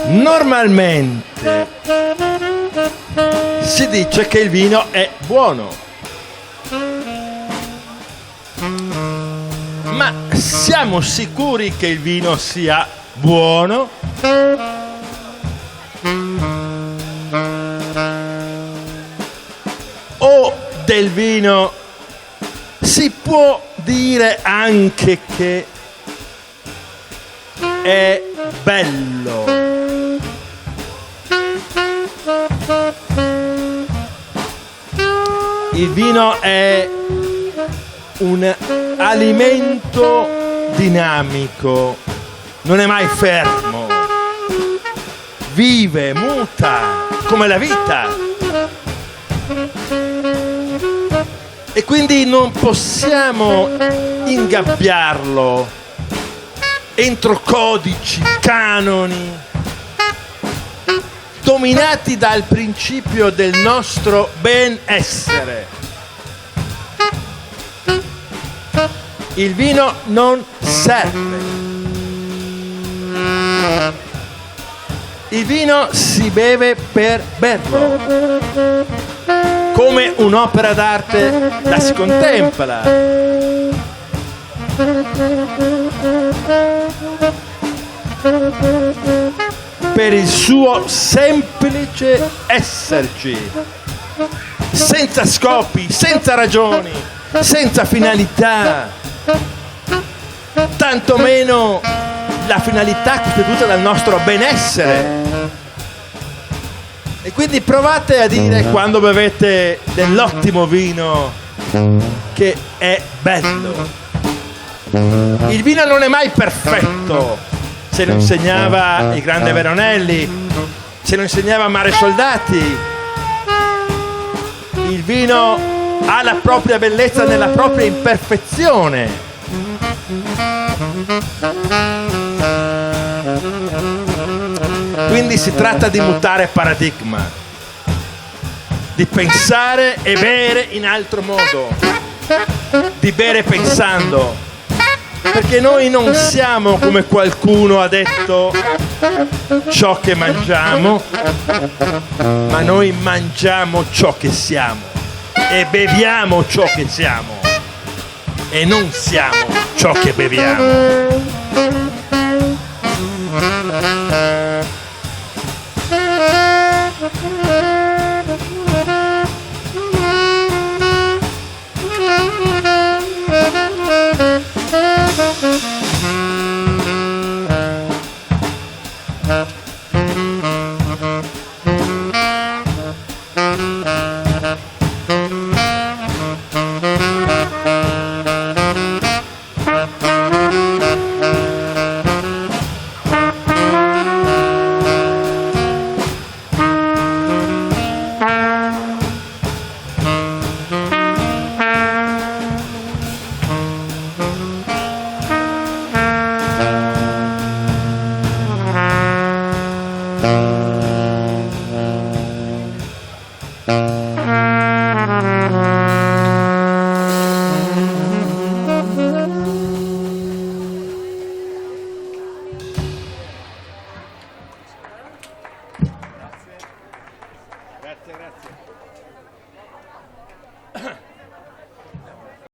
Normalmente si dice che il vino è buono, ma siamo sicuri che il vino sia buono? O del vino si può dire anche che è bello? Il vino è un alimento dinamico, non è mai fermo, vive, muta, come la vita. E quindi non possiamo ingabbiarlo entro codici, canoni, dominati dal principio del nostro benessere. Il vino non serve. Il vino si beve per berlo, come un'opera d'arte la si contempla. Per il suo semplice esserci, senza scopi, senza ragioni, senza finalità, tantomeno la finalità costituita dal nostro benessere. E quindi provate a dire, quando bevete dell'ottimo vino, che è bello. Il vino non è mai perfetto, se lo insegnava il grande Veronelli, se lo insegnava Mare Soldati. Il vino ha la propria bellezza nella propria imperfezione. Quindi si tratta di mutare paradigma, di pensare e bere in altro modo, di bere pensando. Perché noi non siamo, come qualcuno ha detto, ciò che mangiamo, ma noi mangiamo ciò che siamo e beviamo ciò che siamo e non siamo ciò che beviamo.